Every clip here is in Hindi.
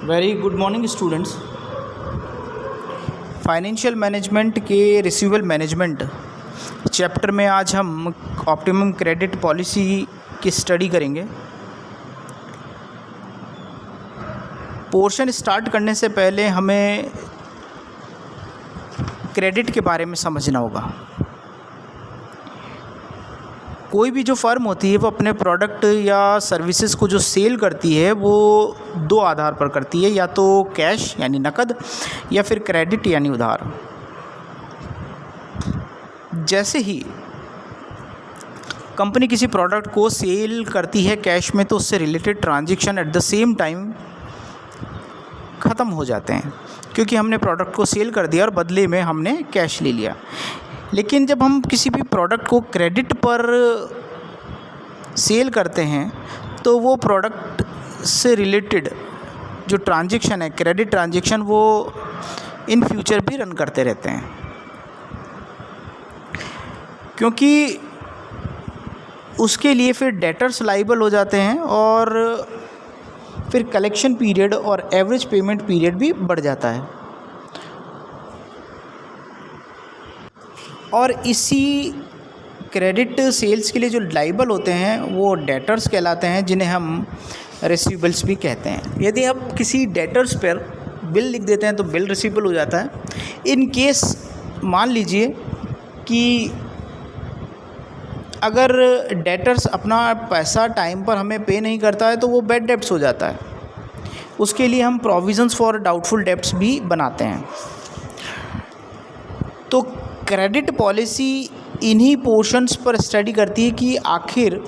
Very good morning students. Financial management के रिसीवेबल मैनेजमेंट चैप्टर में आज हम ऑप्टिमम क्रेडिट पॉलिसी की स्टडी करेंगे। पोर्शन स्टार्ट करने से पहले हमें क्रेडिट के बारे में समझना होगा। कोई भी जो फर्म होती है वो अपने प्रोडक्ट या सर्विसेज को जो सेल करती है वो दो आधार पर करती है, या तो कैश यानी नकद या फिर क्रेडिट यानी उधार। जैसे ही कंपनी किसी प्रोडक्ट को सेल करती है कैश में तो उससे related transaction at the same time ख़त्म हो जाते हैं, क्योंकि हमने प्रोडक्ट को सेल कर दिया और बदले में हमने कैश ले लिया। लेकिन जब हम किसी भी प्रोडक्ट को क्रेडिट पर सेल करते हैं तो वो प्रोडक्ट से रिलेटेड जो ट्रांजैक्शन है, क्रेडिट ट्रांजैक्शन, वो इन फ्यूचर भी रन करते रहते हैं, क्योंकि उसके लिए फिर डेटर्स लाइबल हो जाते हैं और फिर कलेक्शन पीरियड और एवरेज पेमेंट पीरियड भी बढ़ जाता है। और इसी क्रेडिट सेल्स के लिए जो लाइबल होते हैं वो डेटर्स कहलाते हैं, जिन्हें हम रिसीवेबल्स भी कहते हैं। यदि आप किसी डेटर्स पर बिल लिख देते हैं तो बिल रिसीवेबल हो जाता है। इन केस मान लीजिए कि अगर डेटर्स अपना पैसा टाइम पर हमें पे नहीं करता है तो वो बैड डेब्ट्स हो जाता है। उसके लिए हम प्रोविजंस फॉर डाउटफुल डेब्ट्स भी बनाते हैं। तो क्रेडिट पॉलिसी इन्हीं पोर्शंस पर स्टडी करती है कि आखिर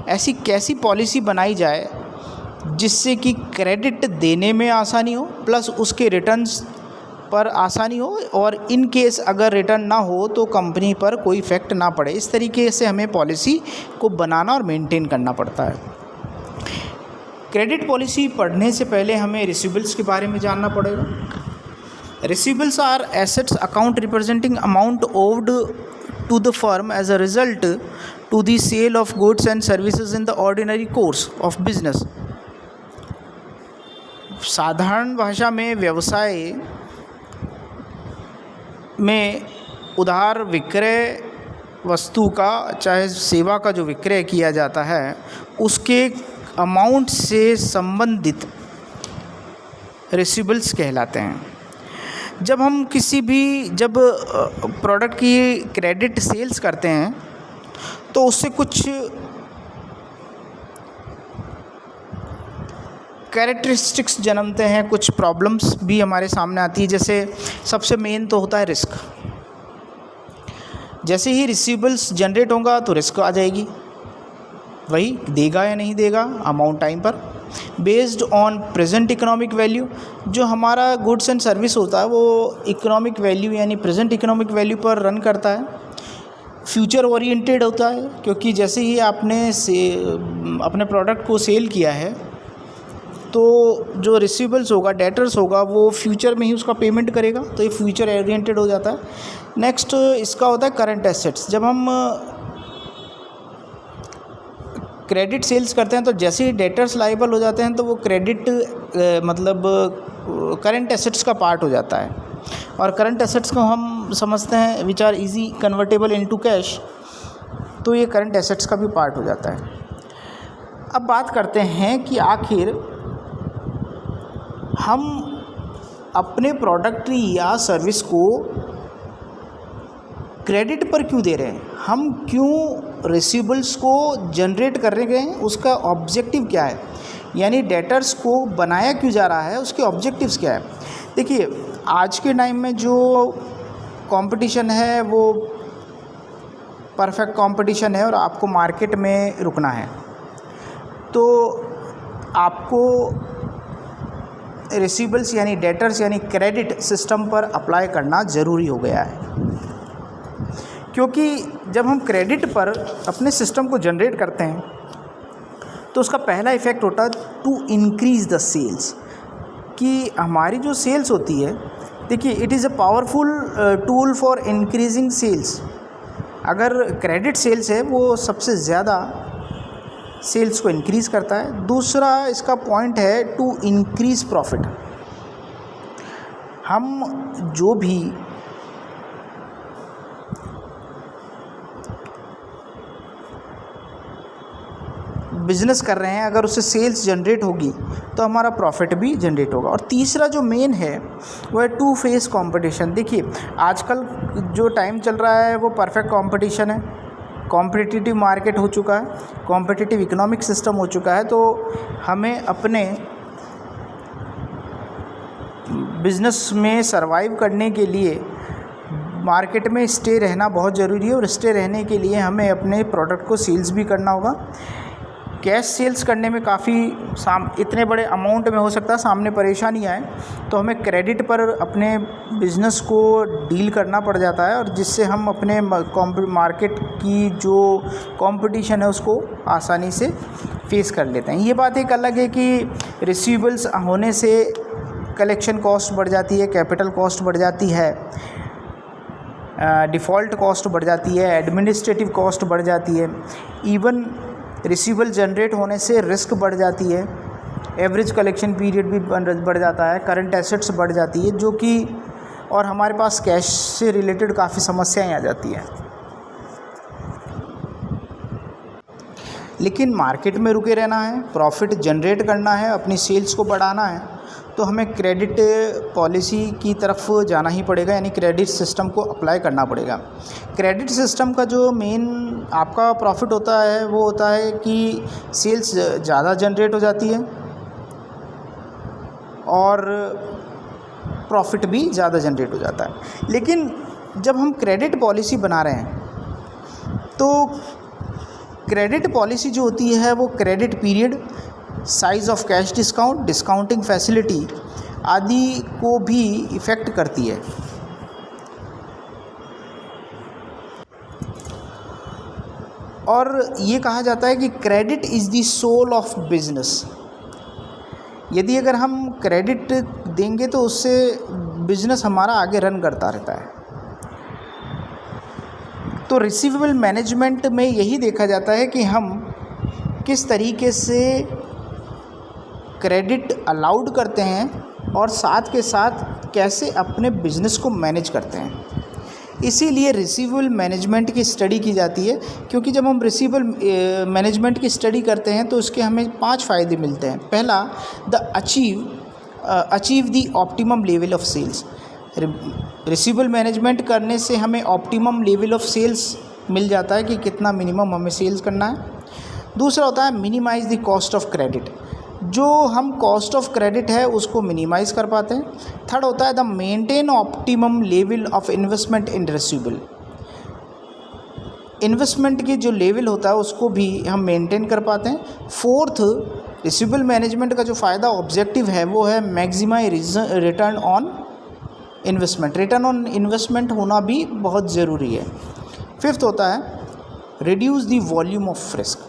ऐसी कैसी पॉलिसी बनाई जाए जिससे कि क्रेडिट देने में आसानी हो प्लस उसके रिटर्न्स पर आसानी हो, और इन केस अगर रिटर्न ना हो तो कंपनी पर कोई इफ़ेक्ट ना पड़े। इस तरीके से हमें पॉलिसी को बनाना और मेंटेन करना पड़ता है। क्रेडिट पॉलिसी पढ़ने से पहले हमें रिसीवेबल्स के बारे में जानना पड़ेगा। Receivables are assets account representing amount owed to the firm as a result to the sale of goods and services in the ordinary course of business। साधारण भाषा में व्यवसाय में उधार विक्रय वस्तु का चाहे सेवा का जो विक्रय किया जाता है उसके अमाउंट से संबंधित रिसीवेबल्स कहलाते हैं। जब हम जब प्रोडक्ट की क्रेडिट सेल्स करते हैं तो उससे कुछ कैरेक्टरिस्टिक्स जन्मते हैं, कुछ प्रॉब्लम्स भी हमारे सामने आती है। जैसे सबसे मेन तो होता है रिस्क। जैसे ही रिसीवेबल्स जनरेट होगा तो रिस्क आ जाएगी, वही देगा या नहीं देगा अमाउंट टाइम पर। Based on present economic value, जो हमारा गुड्स एंड सर्विस होता है वो इकोनॉमिक वैल्यू यानी प्रेजेंट इकोनॉमिक वैल्यू पर रन करता है। फ्यूचर ओरिएंटेड होता है, क्योंकि जैसे ही आपने अपने प्रोडक्ट को सेल किया है तो जो रिसीवेबल्स होगा, डेटर्स होगा, वो फ्यूचर में ही उसका पेमेंट करेगा, तो ये फ्यूचर ओरिएंटेड हो जाता है। नेक्स्ट इसका होता है करंट एसेट्स। जब हम क्रेडिट सेल्स करते हैं तो जैसे ही डेटर्स लाइबल हो जाते हैं तो वो क्रेडिट मतलब करंट एसेट्स का पार्ट हो जाता है। और करंट एसेट्स को हम समझते हैं which are easy convertible into cash, तो ये करंट एसेट्स का भी पार्ट हो जाता है। अब बात करते हैं कि आखिर हम अपने प्रोडक्ट या सर्विस को क्रेडिट पर क्यों दे रहे हैं, हम क्यों रिसीवेबल्स को जनरेट कर रहे हैं, उसका ऑब्जेक्टिव क्या है, यानी डेटर्स को बनाया क्यों जा रहा है, उसके ऑब्जेक्टिव्स क्या है। देखिए आज के टाइम में जो कंपटीशन है वो परफेक्ट कंपटीशन है और आपको मार्केट में रुकना है, तो आपको रिसीवेबल्स यानी डेटर्स यानी क्रेडिट सिस्टम पर अप्लाई करना ज़रूरी हो गया है। क्योंकि जब हम क्रेडिट पर अपने सिस्टम को जनरेट करते हैं तो उसका पहला इफ़ेक्ट होता है टू इंक्रीज़ द सेल्स, कि हमारी जो सेल्स होती है, देखिए it is a powerful tool for increasing sales. अगर क्रेडिट सेल्स है वो सबसे ज़्यादा सेल्स को इंक्रीज़ करता है। दूसरा इसका पॉइंट है टू इंक्रीज़ प्रॉफिट। हम जो भी बिज़नेस कर रहे हैं, अगर उससे सेल्स जनरेट होगी तो हमारा प्रॉफिट भी जनरेट होगा। और तीसरा जो मेन है वो है टू फेस कंपटीशन। देखिए आजकल जो टाइम चल रहा है वो परफेक्ट कंपटीशन है, कॉम्पिटिटिव मार्केट हो चुका है, कॉम्पिटिटिव इकोनॉमिक सिस्टम हो चुका है। तो हमें अपने बिज़नेस में सरवाइव करने के लिए मार्केट में स्टे रहना बहुत ज़रूरी है, और स्टे रहने के लिए हमें अपने प्रोडक्ट को सेल्स भी करना होगा। कैश सेल्स करने में काफ़ी इतने बड़े अमाउंट में हो सकता है सामने परेशानी आए, तो हमें क्रेडिट पर अपने बिज़नेस को डील करना पड़ जाता है, और जिससे हम अपने मार्केट की जो कंपटीशन है उसको आसानी से फेस कर लेते हैं। ये बात एक अलग है कि रिसीवेबल्स होने से कलेक्शन कॉस्ट बढ़ जाती है, कैपिटल कॉस्ट बढ़ जाती है, डिफ़ॉल्ट कॉस्ट बढ़ जाती है, एडमिनिस्ट्रेटिव कॉस्ट बढ़ जाती है, इवन रिसीवेबल जनरेट होने से रिस्क बढ़ जाती है, एवरेज कलेक्शन पीरियड भी बढ़ जाता है, करंट एसेट्स बढ़ जाती है, जो कि और हमारे पास कैश से रिलेटेड काफ़ी समस्याएं आ जाती हैं। लेकिन मार्केट में रुके रहना है, प्रॉफिट जनरेट करना है, अपनी सेल्स को बढ़ाना है, तो हमें क्रेडिट पॉलिसी की तरफ जाना ही पड़ेगा, यानी क्रेडिट सिस्टम को अप्लाई करना पड़ेगा। क्रेडिट सिस्टम का जो मेन आपका प्रॉफिट होता है वो होता है कि सेल्स ज़्यादा जनरेट हो जाती है और प्रॉफिट भी ज़्यादा जनरेट हो जाता है। लेकिन जब हम क्रेडिट पॉलिसी बना रहे हैं तो क्रेडिट पॉलिसी जो होती है वो credit period, size of cash discount, discounting facility आदि को भी इफ़ेक्ट करती है। और ये कहा जाता है कि credit is the soul of business. यदि अगर हम क्रेडिट देंगे तो उससे बिजनेस हमारा आगे रन करता रहता है। तो रिसीवेबल मैनेजमेंट में यही देखा जाता है कि हम किस तरीके से क्रेडिट अलाउड करते हैं और साथ के साथ कैसे अपने बिजनेस को मैनेज करते हैं। इसीलिए रिसीवेबल मैनेजमेंट की स्टडी की जाती है, क्योंकि जब हम रिसीवेबल मैनेजमेंट की स्टडी करते हैं तो उसके हमें 5 फ़ायदे मिलते हैं। पहला, achieve the optimum level of sales. Receivable management करने से हमें ऑप्टिमम लेवल ऑफ सेल्स मिल जाता है कि कितना मिनिमम हमें सेल्स करना है। दूसरा होता है minimize the cost of credit. जो हम कॉस्ट ऑफ क्रेडिट है उसको मिनिमाइज़ कर पाते हैं। थर्ड होता है the maintain optimum level of investment in receivable. Investment की जो लेवल होता है उसको भी हम मेंटेन कर पाते हैं। फोर्थ, रिसीवेबल मैनेजमेंट का जो फ़ायदा ऑब्जेक्टिव है वो है maximize return on investment. Return on investment होना भी बहुत ज़रूरी है। फिफ्थ होता है reduce the volume of risk.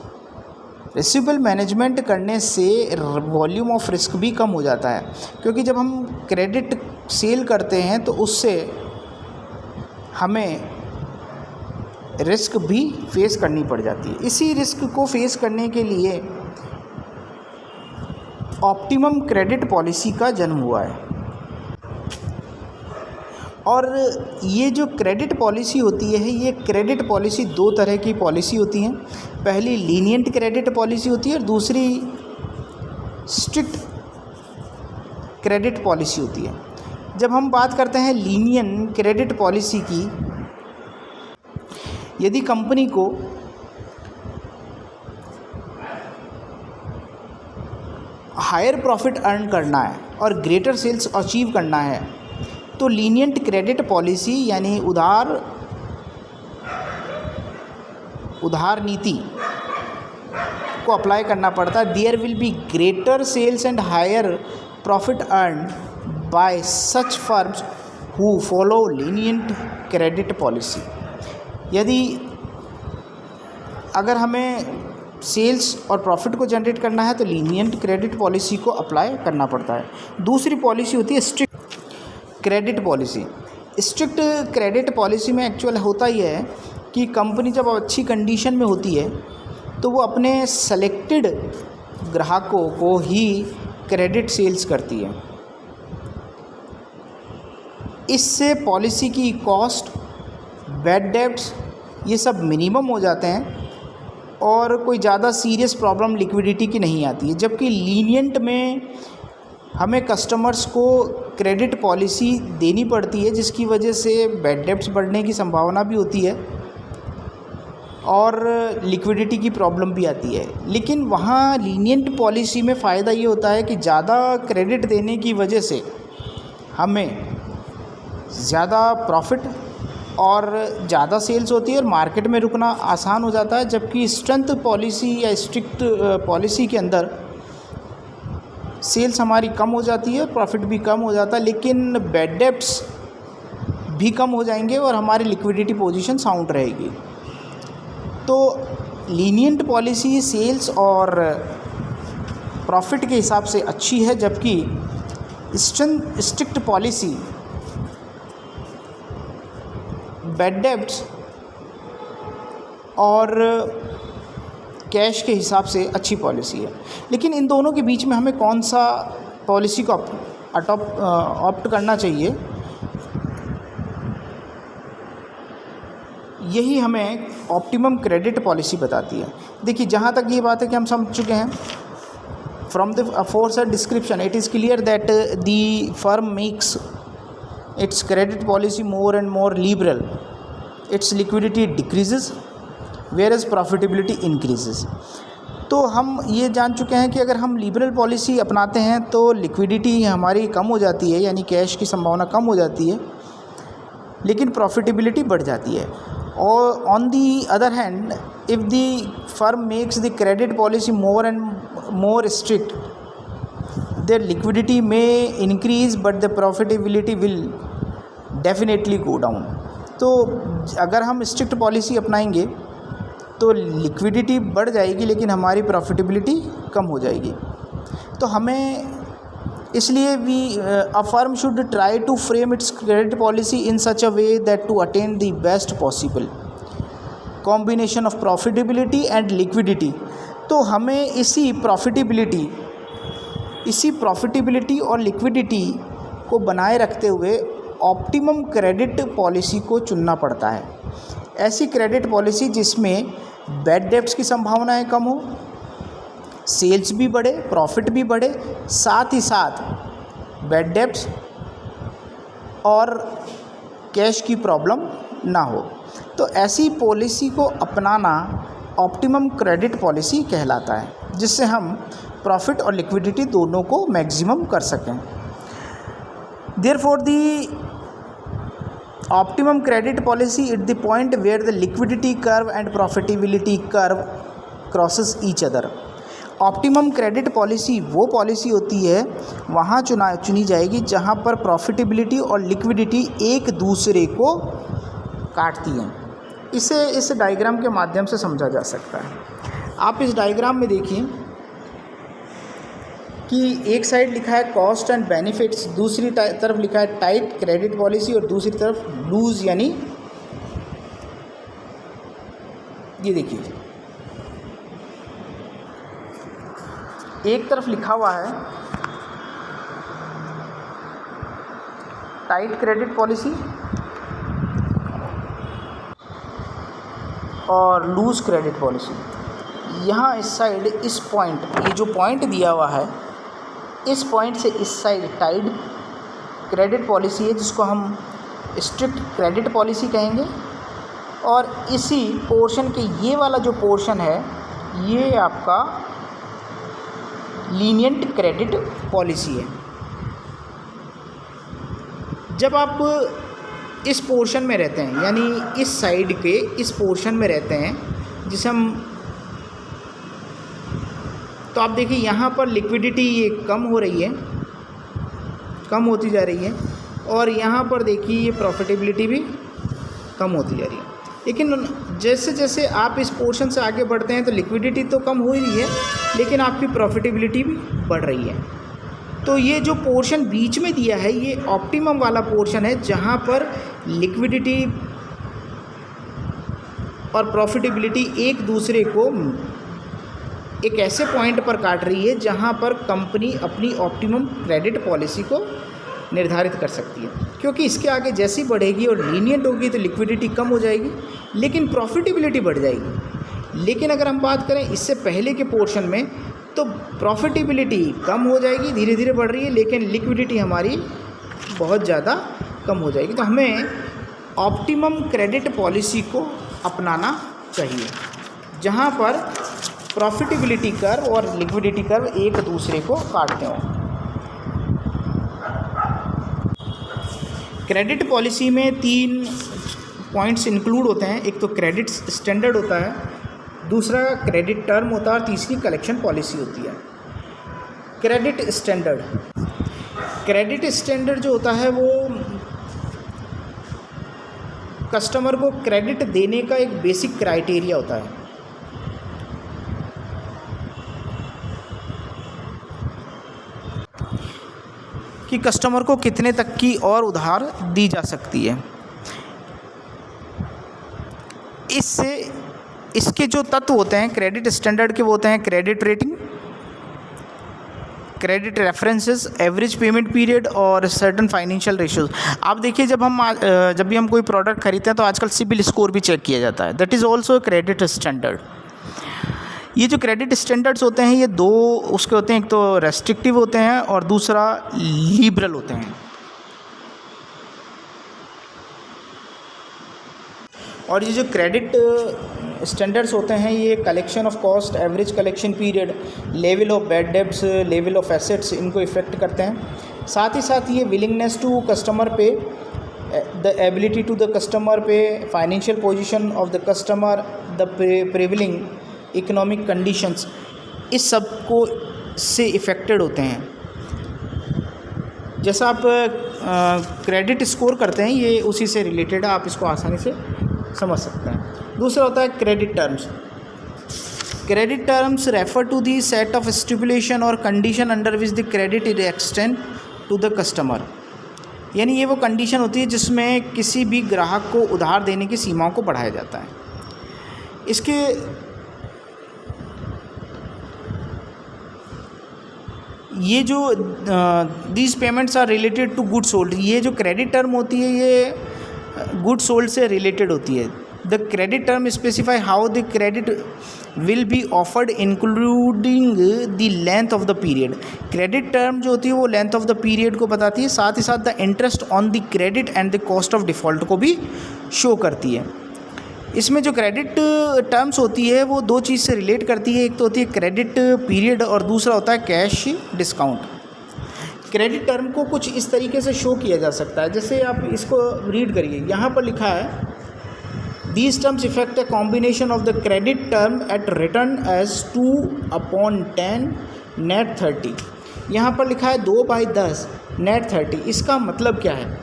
Receivable management करने से वॉल्यूम ऑफ रिस्क भी कम हो जाता है, क्योंकि जब हम क्रेडिट सेल करते हैं तो उससे हमें रिस्क भी फेस करनी पड़ जाती है। इसी रिस्क को फेस करने के लिए ऑप्टिमम क्रेडिट पॉलिसी का जन्म हुआ है। और ये जो क्रेडिट पॉलिसी होती है, ये क्रेडिट पॉलिसी 2 तरह की पॉलिसी होती हैं। पहली लीनिएंट क्रेडिट पॉलिसी होती है और दूसरी स्ट्रिक्ट क्रेडिट पॉलिसी होती है। जब हम बात करते हैं लीनिएंट क्रेडिट पॉलिसी की, यदि कंपनी को हायर प्रॉफिट अर्न करना है और ग्रेटर सेल्स अचीव करना है तो लीनिएंट क्रेडिट पॉलिसी यानी उधार नीति को अप्लाई करना पड़ता है। There will be greater sales and higher profit earn by such firms who follow lenient credit policy. यदि अगर हमें सेल्स और प्रॉफिट को जनरेट करना है तो लीनिएंट क्रेडिट पॉलिसी को अप्लाई करना पड़ता है। दूसरी पॉलिसी होती है strict credit policy. Strict credit policy में एक्चुअल होता ही है कि कंपनी जब अच्छी कंडीशन में होती है तो वो अपने सेलेक्टेड ग्राहकों को ही क्रेडिट सेल्स करती है। इससे पॉलिसी की कॉस्ट, बैड डेब्ट्स ये सब मिनिमम हो जाते हैं और कोई ज़्यादा सीरियस प्रॉब्लम लिक्विडिटी की नहीं आती है। जबकि लीनियंट में हमें कस्टमर्स को क्रेडिट पॉलिसी देनी पड़ती है, जिसकी वजह से बैड डेब्ट्स बढ़ने की संभावना भी होती है और लिक्विडिटी की प्रॉब्लम भी आती है। लेकिन वहाँ लीनियंट पॉलिसी में फ़ायदा ये होता है कि ज़्यादा क्रेडिट देने की वजह से हमें ज़्यादा प्रॉफिट और ज़्यादा सेल्स होती है और मार्केट में रुकना आसान हो जाता है। जबकि स्ट्रेंथ पॉलिसी या स्ट्रिक्ट पॉलिसी के अंदर सेल्स हमारी कम हो जाती है, प्रॉफिट भी कम हो जाता है, लेकिन बैड डेब्ट्स भी कम हो जाएंगे और हमारी लिक्विडिटी पोजीशन साउंड रहेगी। तो लीनियंट पॉलिसी सेल्स और प्रॉफिट के हिसाब से अच्छी है, जबकि स्ट्रिक्ट पॉलिसी बैड डेब्ट्स और कैश के हिसाब से अच्छी पॉलिसी है। लेकिन इन दोनों के बीच में हमें कौन सा पॉलिसी को ऑप्ट करना चाहिए, यही हमें ऑप्टिमम क्रेडिट पॉलिसी बताती है। देखिए, जहाँ तक ये बात है कि हम समझ चुके हैं, from the aforesaid description it is clear that the firm makes its credit policy more and more liberal, its liquidity decreases whereas profitability increases। तो हम ये जान चुके हैं कि अगर हम लिबरल पॉलिसी अपनाते हैं तो लिक्विडिटी हमारी कम हो जाती है, यानी कैश की संभावना कम हो जाती है, लेकिन प्रॉफिटेबिलिटी बढ़ जाती है। और on the other hand, if the firm makes the credit policy more and more strict, their liquidity may increase but the profitability will definitely go down। तो अगर हम स्ट्रिक्ट पॉलिसी अपनाएंगे तो लिक्विडिटी बढ़ जाएगी लेकिन हमारी प्रॉफिटेबिलिटी कम हो जाएगी। तो हमें इसलिए a firm should try to frame its credit policy in such a way that to attain the best possible combination of profitability and liquidity। तो हमें इसी प्रॉफिटेबिलिटी और लिक्विडिटी को बनाए रखते हुए ऑप्टिमम क्रेडिट पॉलिसी को चुनना पड़ता है। ऐसी क्रेडिट पॉलिसी जिसमें बैड डेब्ट्स की संभावनाएं कम हो, सेल्स भी बढ़े, प्रॉफिट भी बढ़े, साथ ही साथ बैड डेब्ट्स और कैश की प्रॉब्लम ना हो। तो ऐसी पॉलिसी को अपनाना ऑप्टिमम क्रेडिट पॉलिसी कहलाता है, जिससे हम प्रॉफिट और लिक्विडिटी दोनों को मैक्सिमम कर सकें। Therefore the optimum credit policy at the point where the liquidity curve and profitability curve crosses each other. Optimum credit policy वो पॉलिसी होती है वहाँ चुनी जाएगी जहाँ पर प्रॉफिटेबिलिटी और लिक्विडिटी एक दूसरे को काटती हैं। इसे इस डायग्राम के माध्यम से समझा जा सकता है। आप इस डायग्राम में देखिए कि एक साइड लिखा है कॉस्ट एंड बेनिफिट्स, दूसरी तरफ लिखा है टाइट क्रेडिट पॉलिसी और दूसरी तरफ लूज, यानी ये देखिए एक तरफ लिखा हुआ है टाइट क्रेडिट पॉलिसी और लूज क्रेडिट पॉलिसी। यहाँ इस साइड इस पॉइंट, ये जो पॉइंट दिया हुआ है, इस पॉइंट से इस साइड टाइट क्रेडिट पॉलिसी है, जिसको हम स्ट्रिक्ट क्रेडिट पॉलिसी कहेंगे। और इसी पोर्शन के ये वाला जो पोर्शन है ये आपका लीनियंट क्रेडिट पॉलिसी है। जब आप इस पोर्शन में रहते हैं, यानी इस साइड के इस पोर्शन में रहते हैं जिसे हम, तो आप देखिए यहाँ पर लिक्विडिटी ये कम हो रही है, कम होती जा रही है, और यहाँ पर देखिए ये प्रॉफिटेबिलिटी भी कम होती जा रही है। लेकिन जैसे जैसे आप इस पोर्शन से आगे बढ़ते हैं तो लिक्विडिटी तो कम हो ही रही है, लेकिन आपकी प्रॉफिटेबिलिटी भी बढ़ रही है। तो ये जो पोर्शन बीच में दिया है ये ऑप्टिमम वाला पोर्शन है, जहाँ पर लिक्विडिटी और प्रॉफिटेबिलिटी एक दूसरे को एक ऐसे पॉइंट पर काट रही है जहां पर कंपनी अपनी ऑप्टिमम क्रेडिट पॉलिसी को निर्धारित कर सकती है, क्योंकि इसके आगे जैसी बढ़ेगी और लीनियंट होगी तो लिक्विडिटी कम हो जाएगी लेकिन प्रॉफिटेबिलिटी बढ़ जाएगी। लेकिन अगर हम बात करें इससे पहले के पोर्शन में तो प्रॉफिटेबिलिटी कम हो जाएगी, धीरे धीरे बढ़ रही है, लेकिन लिक्विडिटी हमारी बहुत ज़्यादा कम हो जाएगी। तो हमें ऑप्टिमम क्रेडिट पॉलिसी को अपनाना चाहिए जहाँ पर प्रॉफिटेबिलिटी कर्व और लिक्विडिटी कर्व एक दूसरे को काटते हों। क्रेडिट पॉलिसी में 3 पॉइंट्स इंक्लूड होते हैं। एक तो क्रेडिट स्टैंडर्ड होता है, दूसरा क्रेडिट टर्म होता है और तीसरी कलेक्शन पॉलिसी होती है। क्रेडिट स्टैंडर्ड जो होता है वो कस्टमर को क्रेडिट देने का एक बेसिक क्राइटेरिया होता है। कि कस्टमर को कितने तक की और उधार दी जा सकती है। इससे इसके जो तत्व होते हैं क्रेडिट स्टैंडर्ड के वो होते हैं credit rating, credit references, average payment period और सर्टेन फाइनेंशियल रेशियोज। आप देखिए जब भी हम कोई प्रोडक्ट खरीदते हैं तो आजकल सिबिल स्कोर भी चेक किया जाता है, that is also credit standard. ये जो क्रेडिट स्टैंडर्ड्स होते हैं ये 2 उसके होते हैं, एक तो रेस्ट्रिक्टिव होते हैं और दूसरा लिबरल होते हैं। और ये जो क्रेडिट स्टैंडर्ड्स होते हैं ये collection of cost, average collection period, level of bad debts, level of assets इनको इफ़ेक्ट करते हैं। साथ ही साथ ये willingness to customer pay, the ability to the customer pay, financial position of the customer, the prevailing economic conditions, इस सब को से इफ़ेक्टेड होते हैं। जैसा आप क्रेडिट स्कोर करते हैं ये उसी से रिलेटेड है, आप इसको आसानी से समझ सकते हैं। दूसरा होता है credit terms. Credit terms refer to the set of stipulation और condition under which the credit is extend to the customer. यानी ये वो कंडीशन होती है जिसमें किसी भी ग्राहक को उधार देने की सीमाओं को बढ़ाया जाता है। इसके ये जो these payments are related to goods sold, ये जो क्रेडिट टर्म होती है ये गुड्स सोल्ड से रिलेटेड होती है। The credit term specify how the credit will be offered including the length of the period. Credit term जो होती है वो लेंथ ऑफ द पीरियड को बताती है, साथ ही साथ the interest on the credit and the cost of default को भी शो करती है। इसमें जो क्रेडिट टर्म्स होती है वो 2 चीज़ से रिलेट करती है, एक तो होती है क्रेडिट पीरियड और दूसरा होता है कैश डिस्काउंट। क्रेडिट टर्म को कुछ इस तरीके से शो किया जा सकता है, जैसे आप इसको रीड करिए, यहाँ पर लिखा है these terms effect a combination of the credit term at return as 2/10 net 30। यहाँ पर लिखा है 2/10 नेट 30। इसका मतलब क्या है?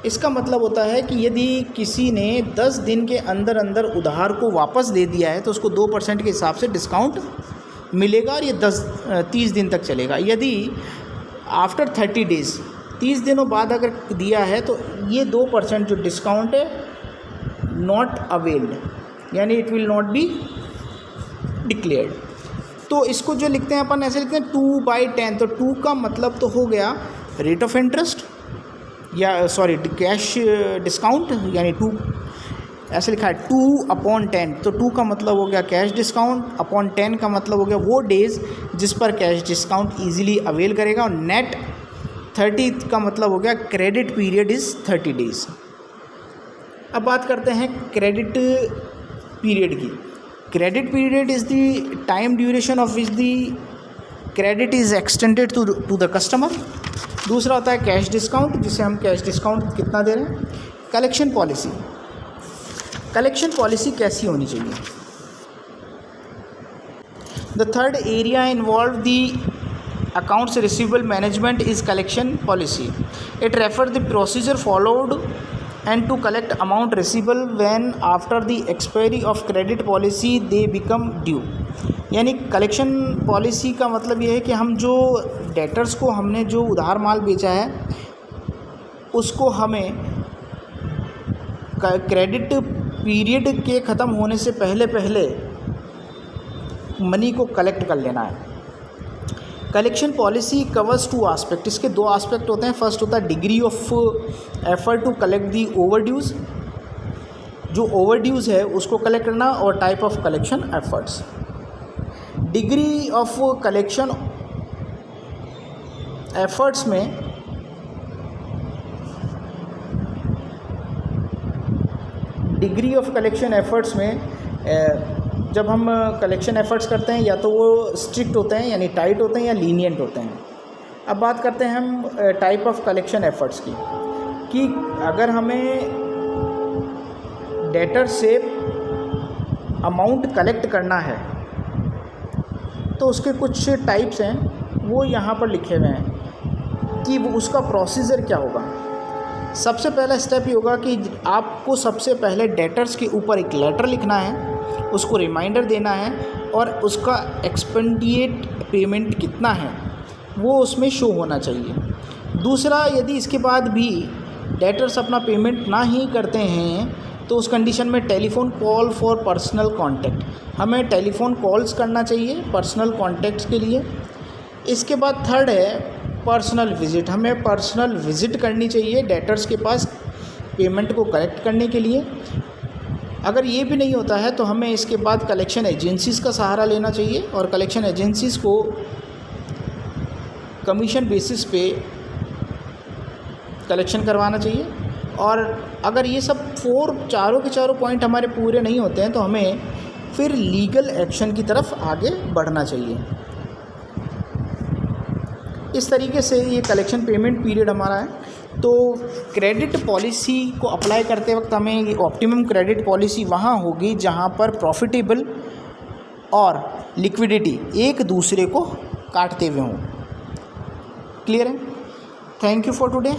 इसका मतलब होता है कि यदि किसी ने 10 दिन के अंदर अंदर उधार को वापस दे दिया है तो उसको 2% के हिसाब से डिस्काउंट मिलेगा और ये 30 दिन तक चलेगा। यदि आफ्टर 30 डेज़ 30 दिनों बाद अगर दिया है तो ये 2% जो डिस्काउंट है नॉट अवेल्ड, यानी it will not be declared. तो इसको जो लिखते हैं अपन ऐसे लिखते हैं 2/10। तो 2 का मतलब तो हो गया रेट ऑफ इंटरेस्ट या कैश डिस्काउंट, यानी 2 ऐसे लिखा है 2/10। तो 2 का मतलब हो गया कैश डिस्काउंट, अपॉन 10 का मतलब हो गया वो डेज़ जिस पर कैश डिस्काउंट ईजिली अवेल करेगा, और नेट 30 का मतलब हो गया क्रेडिट पीरियड इज़ 30 डेज़। अब बात करते हैं क्रेडिट पीरियड की। Credit period is the time duration of which the credit is extended to the customer. दूसरा होता है कैश डिस्काउंट, जिसे हम कैश डिस्काउंट कितना दे रहे हैं। कलेक्शन पॉलिसी, कलेक्शन पॉलिसी कैसी होनी चाहिए? The third area involve the accounts receivable management is collection policy. It refers the procedure followed and to collect amount receivable when after the expiry of credit policy they become due. यानी कलेक्शन पॉलिसी का मतलब ये है कि हम जो डेटर्स को हमने जो उधार माल बेचा है उसको हमें क्रेडिट पीरियड के ख़त्म होने से पहले मनी को कलेक्ट कर लेना है। कलेक्शन पॉलिसी कवर्स 2 आस्पेक्ट, इसके 2 आस्पेक्ट होते हैं। फर्स्ट होता है degree of effort to collect the overdues, जो ओवरड्यूज़ है उसको कलेक्ट करना, और type of collection efforts. Degree of collection efforts में जब हम कलेक्शन एफर्ट्स करते हैं या तो वो स्ट्रिक्ट होते हैं यानी टाइट होते हैं या लीनियंट होते हैं। अब बात करते हैं हम टाइप ऑफ कलेक्शन एफर्ट्स की, कि अगर हमें डेटर से अमाउंट कलेक्ट करना है तो उसके कुछ टाइप्स हैं, वो यहाँ पर लिखे हुए हैं कि वो उसका प्रोसीजर क्या होगा। सबसे पहला स्टेप ये होगा कि आपको सबसे पहले डेटर्स के ऊपर एक लेटर लिखना है, उसको रिमाइंडर देना है, और उसका एक्सपेंडिएट पेमेंट कितना है वो उसमें शो होना चाहिए। दूसरा, यदि इसके बाद भी डेटर्स अपना पेमेंट ना ही करते हैं तो उस कंडीशन में telephone call for personal contact, हमें टेलीफोन कॉल्स करना चाहिए पर्सनल कांटेक्ट्स के लिए। इसके बाद थर्ड है पर्सनल विज़िट, हमें पर्सनल विज़िट करनी चाहिए डेटर्स के पास पेमेंट को कलेक्ट करने के लिए। अगर ये भी नहीं होता है तो हमें इसके बाद कलेक्शन एजेंसीज़ का सहारा लेना चाहिए, और कलेक्शन एजेंसीज़ को कमीशन बेसिस पे कलेक्शन करवाना चाहिए। और अगर ये सब चारों के चारों पॉइंट हमारे पूरे नहीं होते हैं तो हमें फिर लीगल एक्शन की तरफ आगे बढ़ना चाहिए। इस तरीके से ये कलेक्शन पेमेंट पीरियड हमारा है। तो क्रेडिट पॉलिसी को अप्लाई करते वक्त हमें ऑप्टिमम क्रेडिट पॉलिसी वहाँ होगी जहाँ पर प्रॉफिटेबल और लिक्विडिटी एक दूसरे को काटते हुए हों। क्लियर है? Thank you for today.